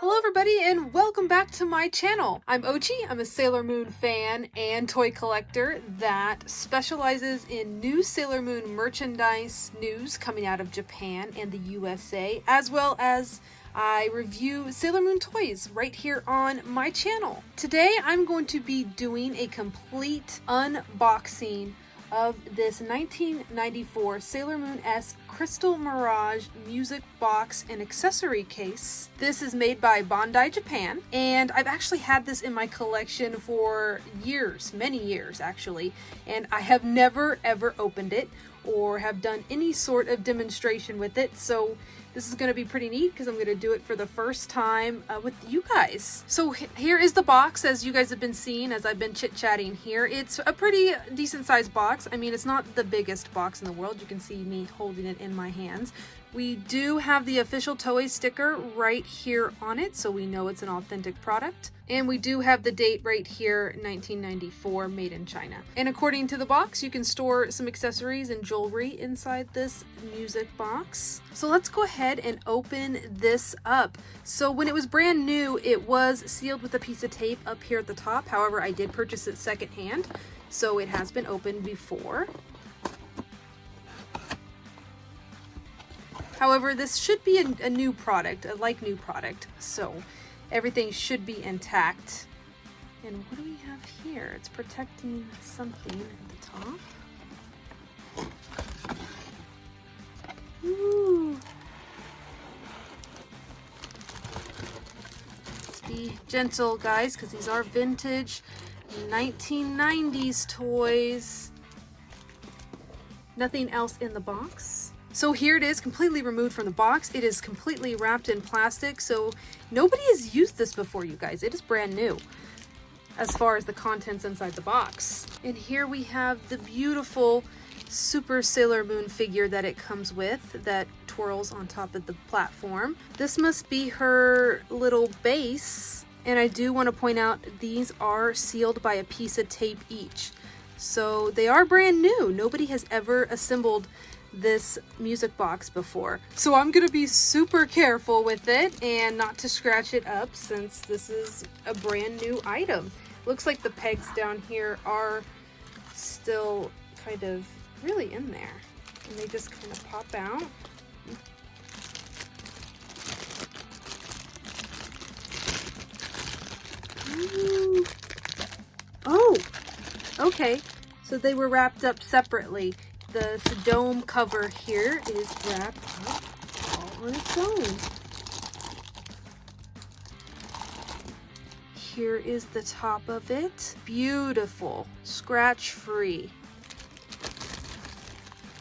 Hello everybody and welcome back to my channel. I'm Ochi, I'm a Sailor Moon fan and toy collector that specializes in new Sailor Moon merchandise news coming out of Japan and the USA, as well as I review Sailor Moon toys right here on my channel. Today I'm going to be doing a complete unboxing of this 1994 Sailor Moon-esque Crystal Mirage music box and accessory case. This is made by Bandai Japan, and I've actually had this in my collection for years, many years actually, and I have never ever opened it or have done any sort of demonstration with it, so this is going to be pretty neat because I'm going to do it for the first time with you guys. So here is the box, as you guys have been seeing as I've been chit-chatting here. It's a pretty decent sized box. I mean, it's not the biggest box in the world. You can see me holding it in my hands. We do have the official Toei sticker right here on it, so we know it's an authentic product. And we do have the date right here, 1994, made in China. And according to the box, you can store some accessories and jewelry inside this music box. So let's go ahead and open this up. So when it was brand new, it was sealed with a piece of tape up here at the top. However, I did purchase it secondhand, so it has been opened before. However, this should be a new product, a like new product, so everything should be intact. And what do we have here? It's protecting something at the top. Ooh. Let's be gentle, guys, because these are vintage 1990s toys. Nothing else in the box. So here it is, completely removed from the box. It is completely wrapped in plastic, so nobody has used this before, you guys. It is brand new as far as the contents inside the box. And here we have the beautiful Super Sailor Moon figure that it comes with that twirls on top of the platform. This must be her little base, and I do want to point out these are sealed by a piece of tape each. So they are brand new. Nobody has ever assembled this music box before. So I'm gonna be super careful with it and not to scratch it up since this is a brand new item. Looks like the pegs down here are still kind of really in there and they just kind of pop out. Ooh. Oh, okay. So they were wrapped up separately. The dome cover here is wrapped up all on its own. Here is the top of it. Beautiful, scratch-free.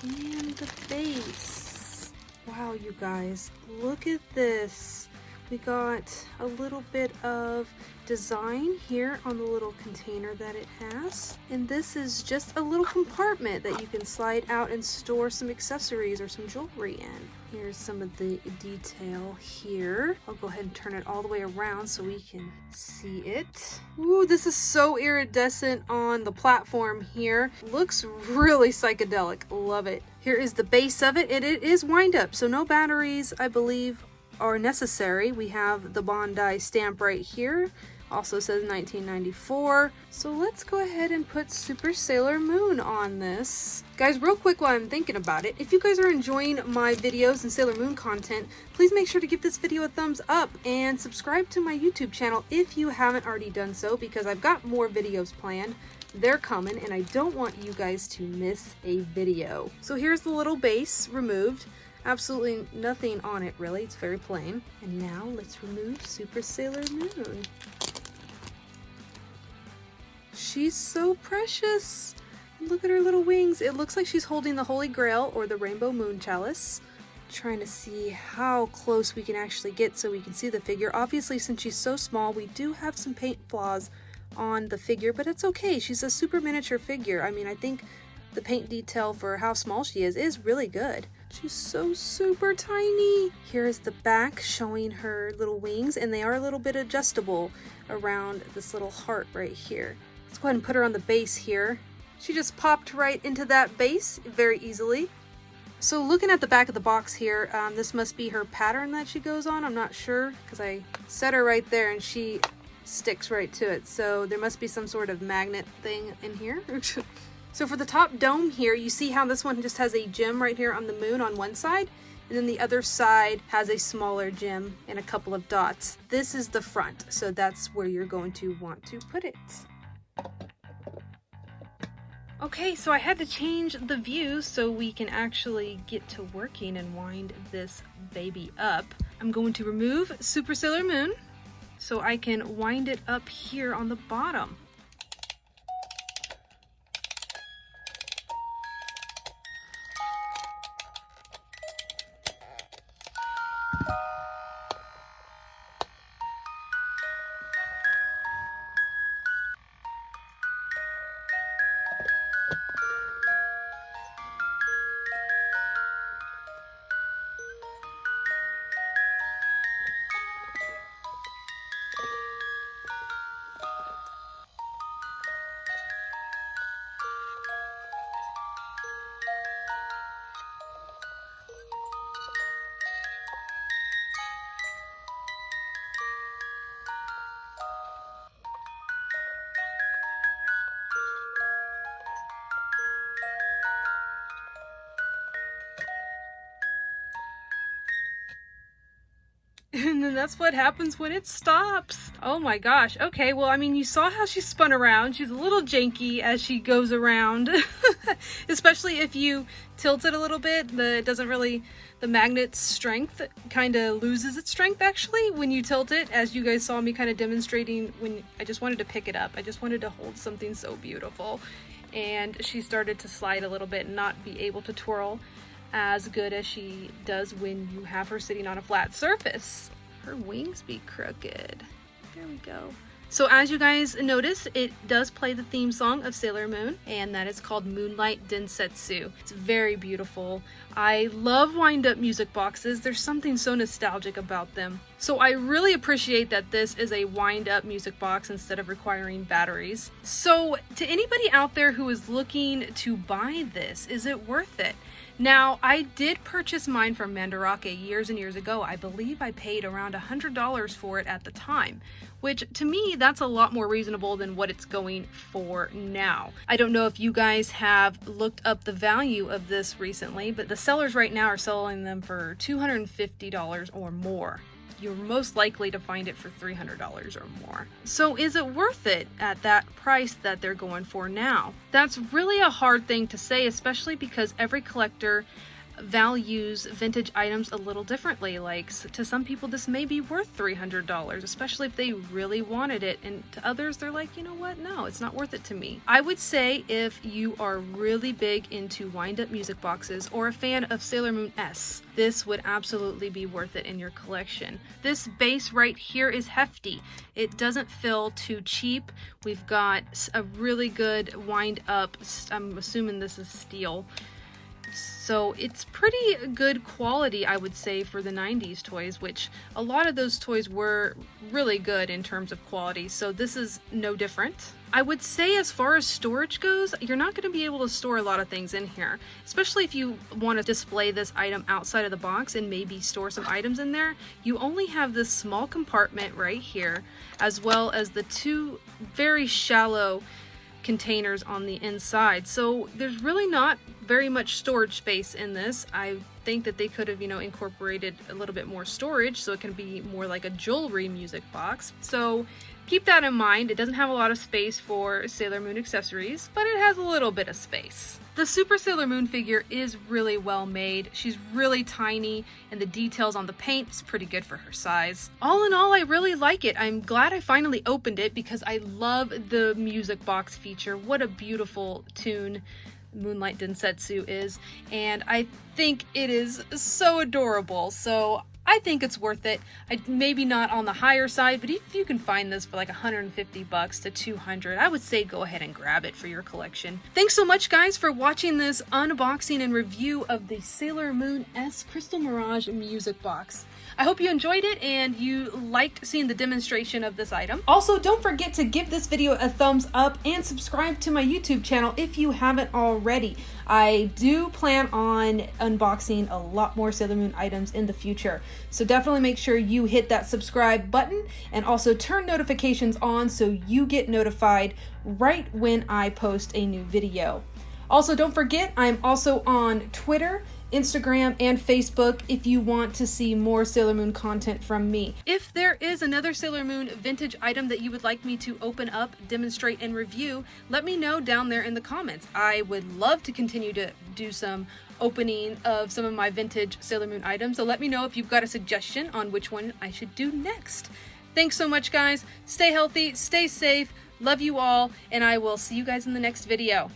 And the base. Wow, you guys, look at this. We got a little bit of design here on the little container that it has, and this is just a little compartment that you can slide out and store some accessories or some jewelry in. Here's some of the detail here. I'll go ahead and turn it all the way around so we can see it. Ooh, this is so iridescent on the platform here. Looks really psychedelic. Love it. Here is the base of it, and it is wind up, so no batteries, I believe, are necessary. We have the Bandai stamp right here. Also says 1994. So let's go ahead and put Super Sailor Moon on this. Guys, real quick while I'm thinking about it, if you guys are enjoying my videos and Sailor Moon content, please make sure to give this video a thumbs up and subscribe to my YouTube channel if you haven't already done so, because I've got more videos planned. They're coming and I don't want you guys to miss a video. So here's the little base removed. Absolutely nothing on it really, it's very plain. And now let's remove Super Sailor Moon. She's so precious. Look at her little wings. It looks like she's holding the Holy Grail or the Rainbow Moon Chalice. Trying to see how close we can actually get so we can see the figure. Obviously, since she's so small, we do have some paint flaws on the figure, but it's okay. She's a super miniature figure. I mean, I think the paint detail for how small she is really good. She's so super tiny. Here is the back showing her little wings, and they are a little bit adjustable around this little heart right here. Let's go ahead and put her on the base here. She just popped right into that base very easily. So looking at the back of the box here, this must be her pattern that she goes on. I'm not sure because I set her right there and she sticks right to it. So there must be some sort of magnet thing in here. So for the top dome here, you see how this one just has a gem right here on the moon on one side, and then the other side has a smaller gem and a couple of dots. This is the front, so that's where you're going to want to put it. Okay, so I had to change the view so we can actually get to working and wind this baby up. I'm going to remove Super Sailor Moon so I can wind it up here on the bottom. And then that's what happens when it stops. Oh my gosh. Okay, well, I mean, you saw how she spun around. She's a little janky as she goes around, especially if you tilt it a little bit. The magnet's strength kind of loses its strength actually when you tilt it, as you guys saw me kind of demonstrating when I just wanted to pick it up. I just wanted to hold something so beautiful. And she started to slide a little bit and not be able to twirl as good as she does when you have her sitting on a flat surface. Her wings be crooked. There we go. So as you guys notice, it does play the theme song of Sailor Moon, and that is called 𝓦𝓸𝓸𝓻. It's very beautiful. I love wind-up music boxes. There's something so nostalgic about them. So I really appreciate that this is a wind-up music box instead of requiring batteries. So to anybody out there who is looking to buy this, is it worth it? Now, I did purchase mine from 𝓦𝓸𝓻𝓵 years and years ago. I believe I paid around $100 for it at the time, which to me, that's a lot more reasonable than what it's going for now. I don't know if you guys have looked up the value of this recently, but the sellers right now are selling them for $250 or more. You're most likely to find it for $300 or more. So is it worth it at that price that they're going for now? That's really a hard thing to say, especially because every collector values vintage items a little differently. Like, to some people this may be worth $300, especially if they really wanted it, and to others they're like, you know what, no, it's not worth it to me. I would say if you are really big into wind-up music boxes or a fan of Sailor Moon S, this would absolutely be worth it in your collection. This base right here is hefty. It doesn't feel too cheap. We've got a really good wind-up, I'm assuming this is steel, so it's pretty good quality, I would say, for the 90s toys, which a lot of those toys were really good in terms of quality, so this is no different. I would say as far as storage goes, you're not going to be able to store a lot of things in here, especially if you want to display this item outside of the box and maybe store some items in there. You only have this small compartment right here, as well as the two very shallow containers on the inside, so there's really not very much storage space in this. I think that they could have, incorporated a little bit more storage so it can be more like a jewelry music box. So keep that in mind. It doesn't have a lot of space for Sailor Moon accessories, but it has a little bit of space. The Super Sailor Moon figure is really well made. She's really tiny, and the details on the paint is pretty good for her size. All in all, I really like it. I'm glad I finally opened it because I love the music box feature. What a beautiful tune 𝓦𝓸𝓸𝓻 is, and I think it is so adorable. So I think it's worth it. Maybe not on the higher side, but if you can find this for like $150 to $200, I would say go ahead and grab it for your collection. Thanks so much, guys, for watching this unboxing and review of the Sailor Moon S Crystal Mirage music box. I hope you enjoyed it and you liked seeing the demonstration of this item. Also, don't forget to give this video a thumbs up and subscribe to my YouTube channel if you haven't already. I do plan on unboxing a lot more Sailor Moon items in the future. So definitely make sure you hit that subscribe button and also turn notifications on so you get notified right when I post a new video. Also, don't forget, I'm also on Twitter, Instagram, and Facebook if you want to see more Sailor Moon content from me. If there is another Sailor Moon vintage item that you would like me to open up, demonstrate, and review, let me know down there in the comments. I would love to continue to do some opening of some of my vintage Sailor Moon items, so let me know if you've got a suggestion on which one I should do next. Thanks so much, guys. Stay healthy, stay safe, love you all, and I will see you guys in the next video.